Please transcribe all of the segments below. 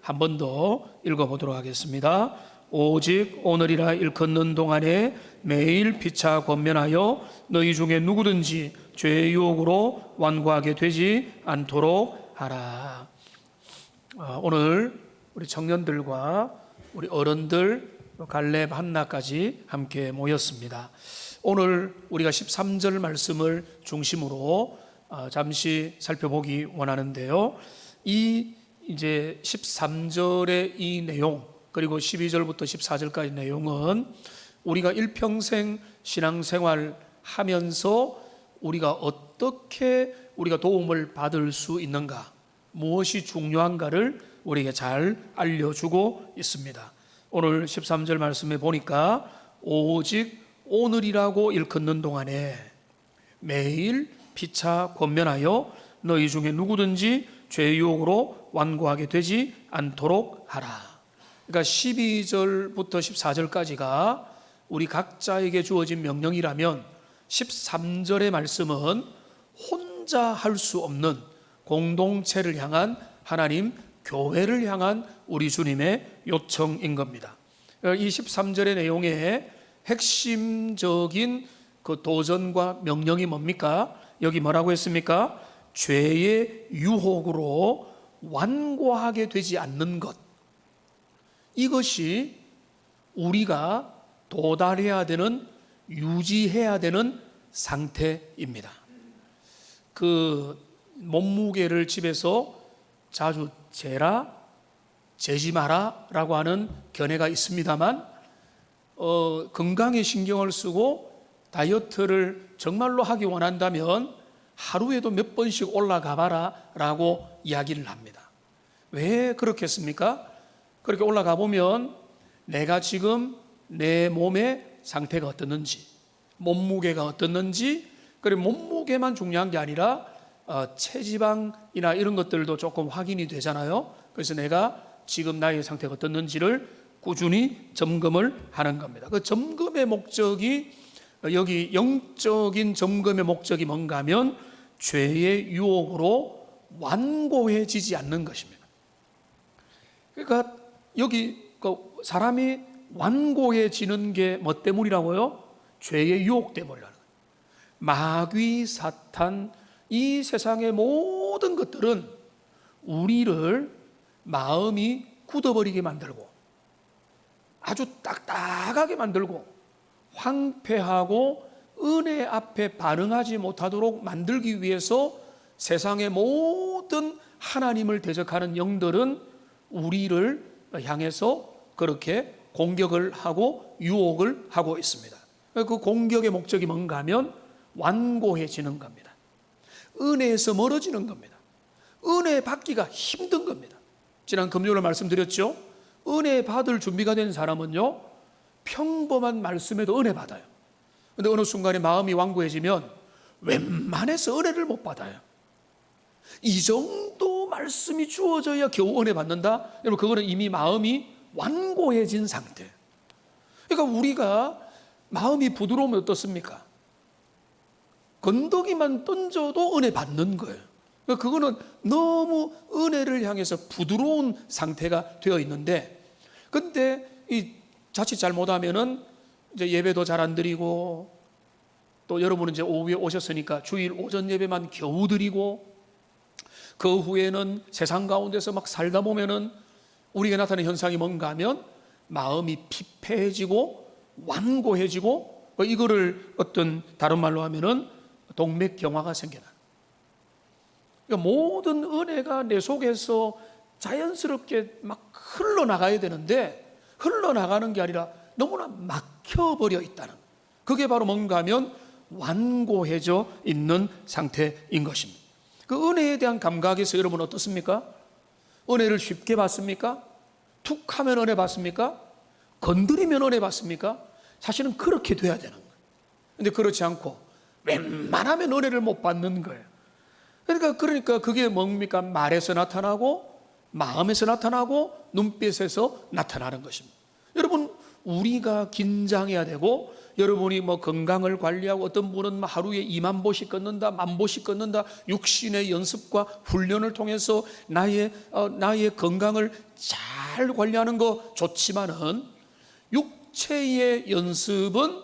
한 번 더 읽어보도록 하겠습니다. 오직 오늘이라 일컫는 동안에 매일 피차 권면하여 너희 중에 누구든지 죄의 유혹으로 완고하게 되지 않도록 하라. 오늘 우리 청년들과 우리 어른들 갈렙 한나까지 함께 모였습니다. 오늘 우리가 13절 말씀을 중심으로 잠시 살펴보기 원하는데요. 이제 13절의 이 내용, 그리고 12절부터 14절까지 내용은 우리가 일평생 신앙생활 하면서 우리가 어떻게 우리가 도움을 받을 수 있는가, 무엇이 중요한가를 우리에게 잘 알려주고 있습니다. 오늘 13절 말씀에 보니까 오직 오늘이라고 일컫는 동안에 매일 피차 권면하여 너희 중에 누구든지 죄의 유혹으로 완고하게 되지 않도록 하라. 그러니까 12절부터 14절까지가 우리 각자에게 주어진 명령이라면 13절의 말씀은 혼자 할 수 없는 공동체를 향한 하나님 교회를 향한 우리 주님의 요청인 겁니다. 이 13절의 내용의 핵심적인 그 도전과 명령이 뭡니까? 여기 뭐라고 했습니까? 죄의 유혹으로 완고하게 되지 않는 것, 이것이 우리가 도달해야 되는, 유지해야 되는 상태입니다. 그 몸무게를 집에서 자주 재지 마라 라고 하는 견해가 있습니다만, 건강에 신경을 쓰고 다이어트를 정말로 하기 원한다면 하루에도 몇 번씩 올라가 봐라 라고 이야기를 합니다. 왜 그렇겠습니까? 그렇게 올라가 보면 내가 지금 내 몸의 상태가 어떻는지, 몸무게가 어떻는지, 그리고 몸무게만 중요한 게 아니라 체지방이나 이런 것들도 조금 확인이 되잖아요. 그래서 내가 지금 나의 상태가 어떻는지를 꾸준히 점검을 하는 겁니다. 그 점검의 목적이, 여기 영적인 점검의 목적이 뭔가 하면 죄의 유혹으로 완고해지지 않는 것입니다. 그러니까 여기 사람이 완고해지는 게 뭐 때문이라고요? 죄의 유혹 때문이라는 거예요. 마귀, 사탄, 이 세상의 모든 것들은 우리를 마음이 굳어버리게 만들고 아주 딱딱하게 만들고 황폐하고 은혜 앞에 반응하지 못하도록 만들기 위해서 세상의 모든 하나님을 대적하는 영들은 우리를 향해서 그렇게 공격을 하고 유혹을 하고 있습니다. 그 공격의 목적이 뭔가 하면 완고해지는 겁니다. 은혜에서 멀어지는 겁니다. 은혜 받기가 힘든 겁니다. 지난 금요일에 말씀드렸죠. 은혜 받을 준비가 된 사람은요, 평범한 말씀에도 은혜 받아요. 근데 어느 순간에 마음이 완고해지면 웬만해서 은혜를 못 받아요. 이 정도 말씀이 주어져야 겨우 은혜 받는다? 여러분, 그거는 이미 마음이 완고해진 상태. 그러니까 우리가 마음이 부드러우면 어떻습니까? 건더기만 던져도 은혜 받는 거예요. 그러니까 그거는 너무 은혜를 향해서 부드러운 상태가 되어 있는데, 근데 이 자칫 잘못하면은 이제 예배도 잘 안 드리고, 또 여러분은 이제 오후에 오셨으니까 주일 오전 예배만 겨우 드리고, 그 후에는 세상 가운데서 막 살다 보면은 우리가 나타나는 현상이 뭔가 하면 마음이 피폐해지고 완고해지고, 이거를 어떤 다른 말로 하면은 동맥경화가 생겨나. 그러니까 모든 은혜가 내 속에서 자연스럽게 막 흘러나가야 되는데 흘러나가는 게 아니라 너무나 막혀버려 있다는, 그게 바로 뭔가 하면 완고해져 있는 상태인 것입니다. 그 은혜에 대한 감각에서 여러분 어떻습니까? 은혜를 쉽게 받습니까? 툭 하면 은혜 받습니까? 건드리면 은혜 받습니까? 사실은 그렇게 돼야 되는 거예요. 근데 그렇지 않고 웬만하면 은혜를 못 받는 거예요. 그러니까 그게 뭡니까? 말에서 나타나고 마음에서 나타나고 눈빛에서 나타나는 것입니다. 여러분, 우리가 긴장해야 되고, 여러분이 뭐 건강을 관리하고 어떤 분은 하루에 2만 보씩 걷는다, 1만 보씩 걷는다, 육신의 연습과 훈련을 통해서 나의 건강을 잘 관리하는 거 좋지만은 육체의 연습은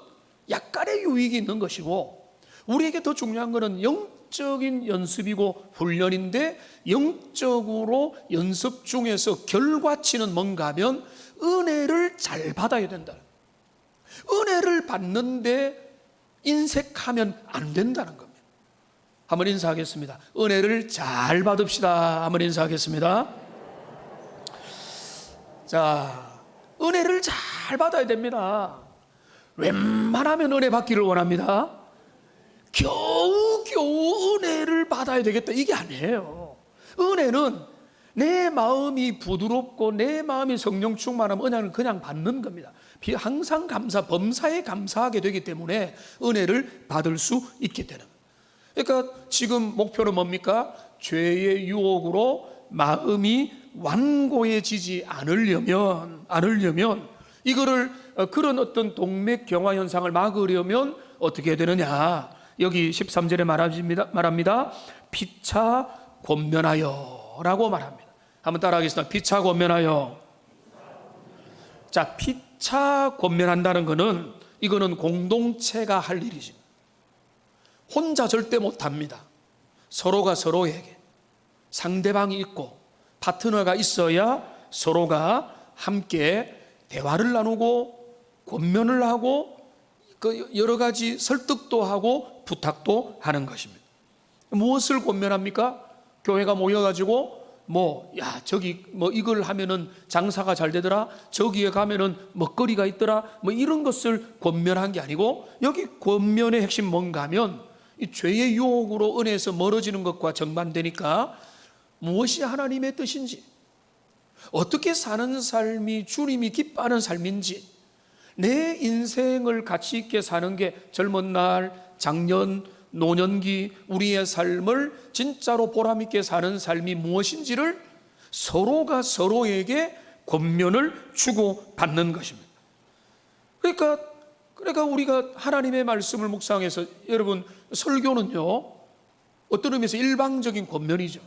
약간의 유익이 있는 것이고, 우리에게 더 중요한 것은 영적인 연습이고 훈련인데, 영적으로 연습 중에서 결과치는 뭔가 하면 은혜를 잘 받아야 된다. 은혜를 받는데 인색하면 안 된다는 겁니다. 한번 인사하겠습니다. 은혜를 잘 받읍시다. 한번 인사하겠습니다. 자, 은혜를 잘 받아야 됩니다. 웬만하면 은혜 받기를 원합니다. 겨우 은혜를 받아야 되겠다, 이게 아니에요. 은혜는 내 마음이 부드럽고 내 마음이 성령 충만하면 은혜는 그냥 받는 겁니다. 항상 범사에 감사하게 되기 때문에 은혜를 받을 수 있게 되는 거예요. 그러니까 지금 목표는 뭡니까? 죄의 유혹으로 마음이 완고해지지 않으려면 이거를 그런 어떤 동맥경화 현상을 막으려면 어떻게 되느냐? 여기 13절에 말합니다. 피차 권면하여 라고 말합니다. 한번 따라하겠습니다. 피차 권면하여. 자, 피차 권면한다는 것은, 이거는 공동체가 할 일이지, 혼자 절대 못합니다. 서로가 서로에게 상대방이 있고 파트너가 있어야 서로가 함께 대화를 나누고 권면을 하고 여러 가지 설득도 하고 부탁도 하는 것입니다. 무엇을 권면합니까? 교회가 모여가지고 저기 이걸 하면은 장사가 잘 되더라, 저기에 가면은 먹거리가 있더라, 이런 것을 권면한 게 아니고, 여기 권면의 핵심 뭔가 하면 이 죄의 유혹으로 은혜에서 멀어지는 것과 정반대니까 무엇이 하나님의 뜻인지, 어떻게 사는 삶이 주님이 기뻐하는 삶인지, 내 인생을 가치 있게 사는 게 젊은 날, 장년, 노년기 우리의 삶을 진짜로 보람있게 사는 삶이 무엇인지를 서로가 서로에게 권면을 주고받는 것입니다. 그러니까 우리가 하나님의 말씀을 묵상해서, 여러분, 설교는요 어떤 의미에서 일방적인 권면이죠.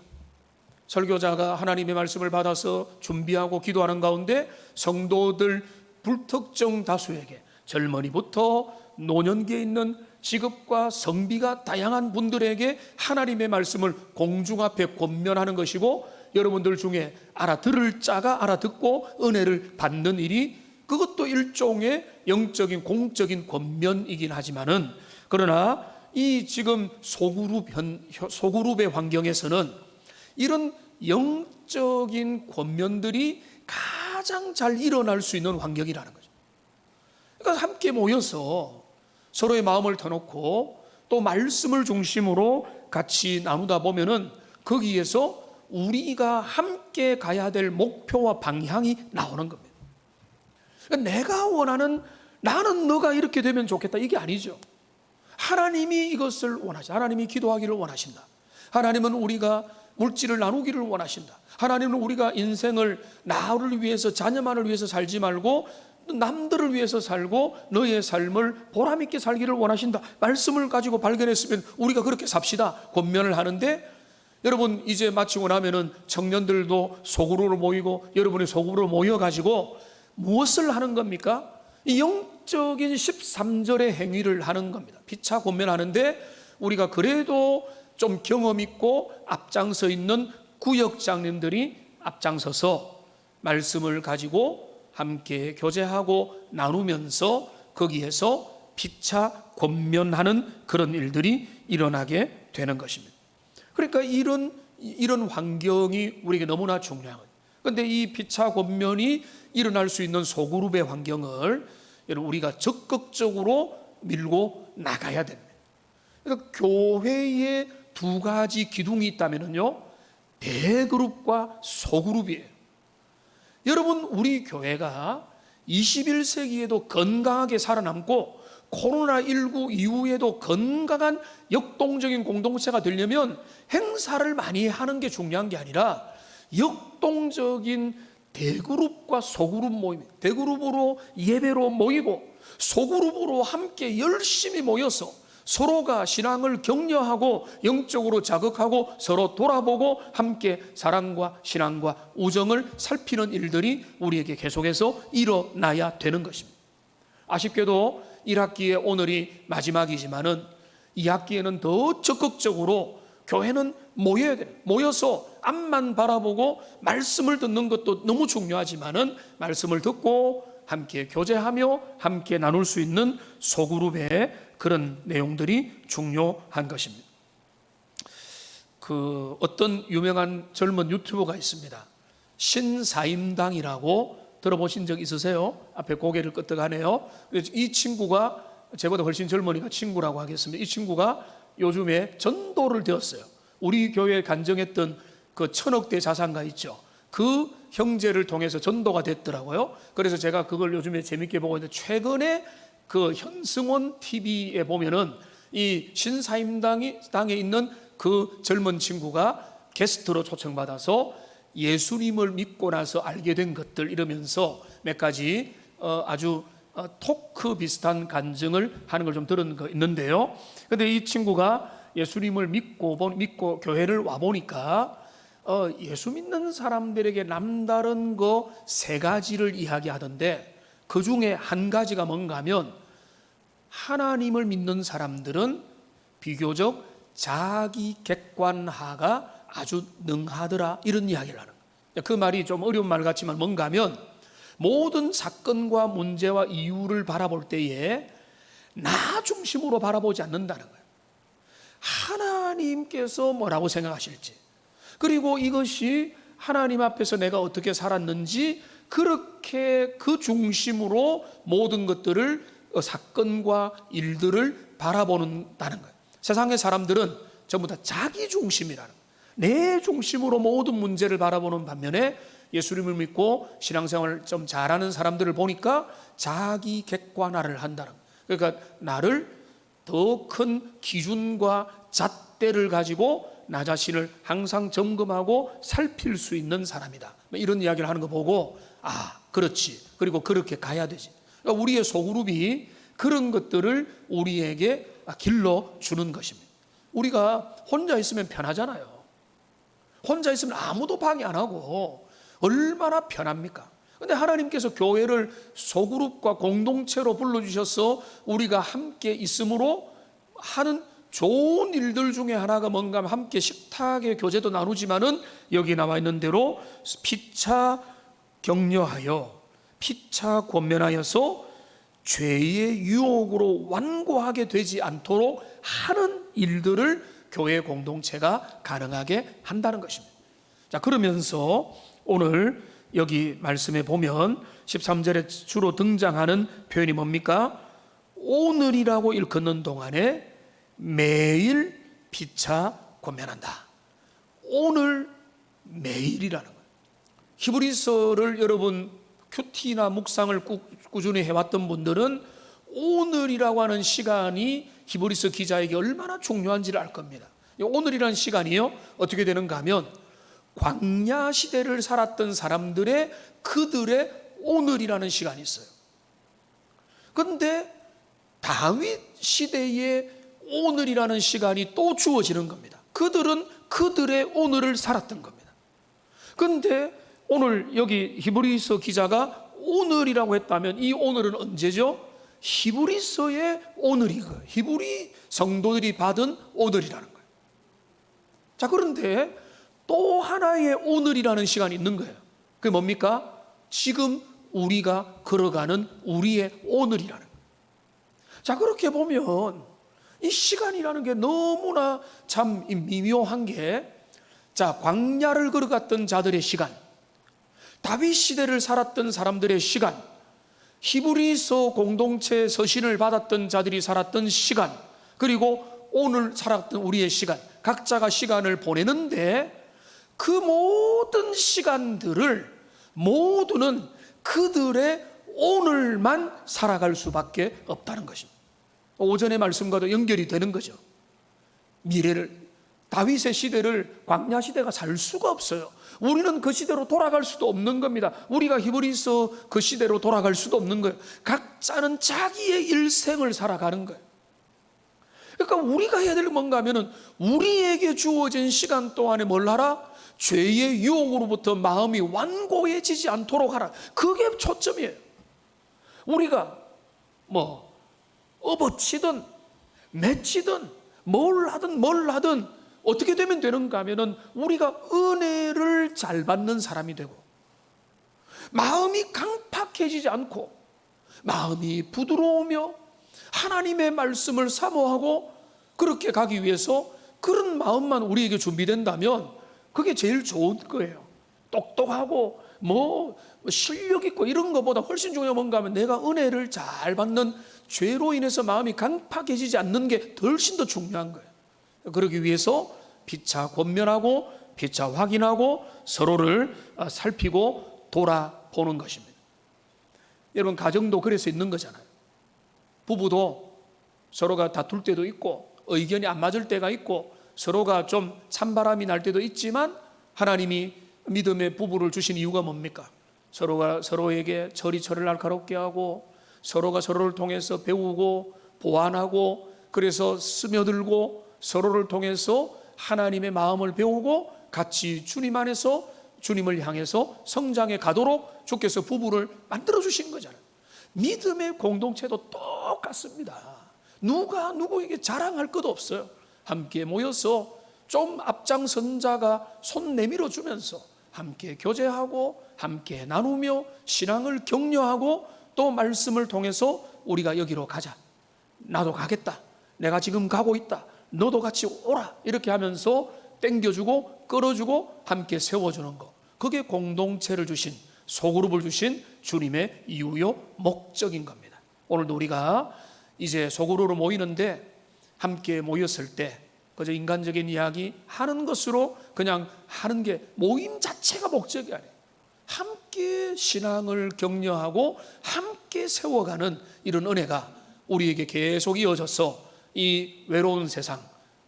설교자가 하나님의 말씀을 받아서 준비하고 기도하는 가운데 성도들 불특정 다수에게, 젊은이부터 노년기에 있는 직업과 성비가 다양한 분들에게 하나님의 말씀을 공중 앞에 권면하는 것이고, 여러분들 중에 알아들을 자가 알아듣고 은혜를 받는 일이, 그것도 일종의 영적인 공적인 권면이긴 하지만은, 그러나 이 지금 소그룹의 환경에서는 이런 영적인 권면들이 가장 잘 일어날 수 있는 환경이라는 거죠. 그러니까 함께 모여서 서로의 마음을 터놓고 또 말씀을 중심으로 같이 나누다 보면은 거기에서 우리가 함께 가야 될 목표와 방향이 나오는 겁니다. 그러니까 내가 원하는, 나는 너가 이렇게 되면 좋겠다, 이게 아니죠. 하나님이 이것을 원하신다. 하나님이 기도하기를 원하신다. 하나님은 우리가 물질을 나누기를 원하신다. 하나님은 우리가 인생을 나를 위해서, 자녀만을 위해서 살지 말고 남들을 위해서 살고 너의 삶을 보람있게 살기를 원하신다. 말씀을 가지고 발견했으면 우리가 그렇게 삽시다, 권면을 하는데, 여러분 이제 마치고 나면은 청년들도 소그룹으로 모이고 여러분이 소그룹으로 모여가지고 무엇을 하는 겁니까? 이 영적인 13절의 행위를 하는 겁니다. 피차 권면하는데, 우리가 그래도 좀 경험 있고 앞장서 있는 구역장님들이 앞장서서 말씀을 가지고 함께 교제하고 나누면서 거기에서 피차 권면하는 그런 일들이 일어나게 되는 것입니다. 그러니까 이런 환경이 우리에게 너무나 중요한 거예요. 그런데 이 피차 권면이 일어날 수 있는 소그룹의 환경을 우리가 적극적으로 밀고 나가야 됩니다. 그러니까 교회에 두 가지 기둥이 있다면요, 대그룹과 소그룹이에요. 여러분, 우리 교회가 21세기에도 건강하게 살아남고 코로나19 이후에도 건강한 역동적인 공동체가 되려면 행사를 많이 하는 게 중요한 게 아니라 역동적인 대그룹과 소그룹 모임, 대그룹으로 예배로 모이고 소그룹으로 함께 열심히 모여서 서로가 신앙을 격려하고 영적으로 자극하고 서로 돌아보고 함께 사랑과 신앙과 우정을 살피는 일들이 우리에게 계속해서 일어나야 되는 것입니다. 아쉽게도 1학기의 오늘이 마지막이지만은 2학기에는 더 적극적으로 교회는 모여야 돼요. 모여서 앞만 바라보고 말씀을 듣는 것도 너무 중요하지만은 말씀을 듣고 함께 교제하며 함께 나눌 수 있는 소그룹의 그런 내용들이 중요한 것입니다. 어떤 유명한 젊은 유튜버가 있습니다. 신사임당이라고 들어보신 적 있으세요? 앞에 고개를 끄덕하네요. 이 친구가 저보다 훨씬 젊으니까 친구라고 하겠습니다. 이 친구가 요즘에 전도를 되었어요. 우리 교회에 간증했던 그 1000억대 자산가 있죠. 그 형제를 통해서 전도가 됐더라고요. 그래서 제가 그걸 요즘에 재밌게 보고 있는데, 최근에 그 현승원 TV에 보면은 이 신사임당에 있는 그 젊은 친구가 게스트로 초청받아서 예수님을 믿고 나서 알게 된 것들 이러면서 몇 가지 아주 토크 비슷한 간증을 하는 걸 좀 들은 거 있는데요. 근데 이 친구가 예수님을 믿고 교회를 와 보니까 예수 믿는 사람들에게 남다른 거 3가지를 이야기하던데, 그 중에 한 가지가 뭔가 하면 하나님을 믿는 사람들은 비교적 자기 객관화가 아주 능하더라, 이런 이야기를 하는 거예요. 그 말이 좀 어려운 말 같지만 뭔가 하면 모든 사건과 문제와 이유를 바라볼 때에 나 중심으로 바라보지 않는다는 거예요. 하나님께서 뭐라고 생각하실지, 그리고 이것이 하나님 앞에서 내가 어떻게 살았는지, 그렇게 그 중심으로 모든 것들을 사건과 일들을 바라보는다는 거예요. 세상의 사람들은 전부 다 자기 중심이라는 거예요. 내 중심으로 모든 문제를 바라보는 반면에 예수님을 믿고 신앙생활을 좀 잘하는 사람들을 보니까 자기 객관화를 한다는 거예요. 그러니까 나를 더 큰 기준과 잣대를 가지고 나 자신을 항상 점검하고 살필 수 있는 사람이다, 이런 이야기를 하는 거 보고, 그렇지, 그리고 그렇게 가야 되지. 그러니까 우리의 소그룹이 그런 것들을 우리에게 길러주는 것입니다. 우리가 혼자 있으면 편하잖아요. 혼자 있으면 아무도 방해 안 하고 얼마나 편합니까? 그런데 하나님께서 교회를 소그룹과 공동체로 불러주셔서 우리가 함께 있음으로 하는 좋은 일들 중에 하나가 뭔가 하면 함께 식탁의 교제도 나누지만은 여기 나와 있는 대로 피차 격려하여, 피차 권면하여서 죄의 유혹으로 완고하게 되지 않도록 하는 일들을 교회 공동체가 가능하게 한다는 것입니다. 자, 그러면서 오늘 여기 말씀에 보면 13절에 주로 등장하는 표현이 뭡니까? 오늘이라고 일컫는 동안에 매일 피차 권면한다. 오늘 매일이라는 거예요. 히브리서를 여러분 큐티나 묵상을 꾸준히 해왔던 분들은 오늘이라고 하는 시간이 히브리서 기자에게 얼마나 중요한지를 알 겁니다. 오늘이라는 시간이요, 어떻게 되는가 하면 광야 시대를 살았던 사람들의 그들의 오늘이라는 시간이 있어요. 그런데 다윗 시대의 오늘이라는 시간이 또 주어지는 겁니다. 그들은 그들의 오늘을 살았던 겁니다. 그런데 오늘 여기 히브리서 기자가 오늘이라고 했다면 이 오늘은 언제죠? 히브리서의 오늘이고 히브리 성도들이 받은 오늘이라는 거예요. 자, 그런데 또 하나의 오늘이라는 시간이 있는 거예요. 그게 뭡니까? 지금 우리가 걸어가는 우리의 오늘이라는 거예요. 자, 그렇게 보면 이 시간이라는 게 너무나 참 미묘한 게, 자, 광야를 걸어갔던 자들의 시간, 다윗 시대를 살았던 사람들의 시간, 히브리서 공동체 서신을 받았던 자들이 살았던 시간, 그리고 오늘 살았던 우리의 시간, 각자가 시간을 보내는데 그 모든 시간들을 모두는 그들의 오늘만 살아갈 수밖에 없다는 것입니다. 오전의 말씀과도 연결이 되는 거죠. 미래를 다윗의 시대를 광야 시대가 살 수가 없어요. 우리는 그 시대로 돌아갈 수도 없는 겁니다. 우리가 히브리서 그 시대로 돌아갈 수도 없는 거예요. 각자는 자기의 일생을 살아가는 거예요. 그러니까 우리가 해야 될 뭔가 하면은 우리에게 주어진 시간 동안에 뭘 하라? 죄의 유혹으로부터 마음이 완고해지지 않도록 하라. 그게 초점이에요. 우리가 뭐 업어치든 맺히든 뭘 하든 어떻게 되면 되는가 하면은 우리가 은혜를 잘 받는 사람이 되고, 마음이 강팍해지지 않고 마음이 부드러우며 하나님의 말씀을 사모하고 그렇게 가기 위해서 그런 마음만 우리에게 준비된다면 그게 제일 좋은 거예요. 똑똑하고 뭐 실력 있고 이런 것보다 훨씬 중요한 뭔가 하면 내가 은혜를 잘 받는, 죄로 인해서 마음이 강팍해지지 않는 게 훨씬 더 중요한 거예요. 그러기 위해서 피차 권면하고 피차 확인하고 서로를 살피고 돌아보는 것입니다. 여러분, 가정도 그래서 있는 거잖아요. 부부도 서로가 다툴 때도 있고 의견이 안 맞을 때가 있고 서로가 좀 찬바람이 날 때도 있지만, 하나님이 믿음의 부부를 주신 이유가 뭡니까? 서로가 서로에게 처리처를 날카롭게 하고 서로가 서로를 통해서 배우고 보완하고, 그래서 스며들고 서로를 통해서 하나님의 마음을 배우고 같이 주님 안에서 주님을 향해서 성장해 가도록 주께서 부부를 만들어 주신 거잖아요. 믿음의 공동체도 똑같습니다. 누가 누구에게 자랑할 것도 없어요. 함께 모여서 좀 앞장선 자가 손 내밀어 주면서 함께 교제하고 함께 나누며 신앙을 격려하고, 또 말씀을 통해서 우리가 여기로 가자, 나도 가겠다, 내가 지금 가고 있다, 너도 같이 오라, 이렇게 하면서 땡겨주고 끌어주고 함께 세워주는 것, 그게 공동체를 주신, 소그룹을 주신 주님의 이유요 목적인 겁니다. 오늘도 우리가 이제 소그룹으로 모이는데, 함께 모였을 때 그저 인간적인 이야기 하는 것으로 그냥 하는 게 모임 자체가 목적이 아니에요. 함께 신앙을 격려하고 함께 세워가는 이런 은혜가 우리에게 계속 이어져서 이 외로운 세상,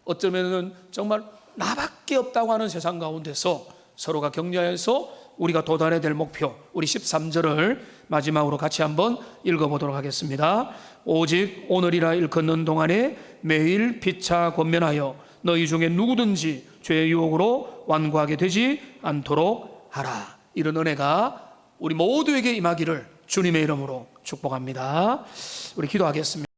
어쩌면 정말 나밖에 없다고 하는 세상 가운데서 서로가 격려해서 우리가 도달해야 될 목표, 우리 13절을 마지막으로 같이 한번 읽어보도록 하겠습니다. 오직 오늘이라 일컫는 동안에 매일 피차 권면하여 너희 중에 누구든지 죄의 유혹으로 완고하게 되지 않도록 하라. 이런 은혜가 우리 모두에게 임하기를 주님의 이름으로 축복합니다. 우리 기도하겠습니다.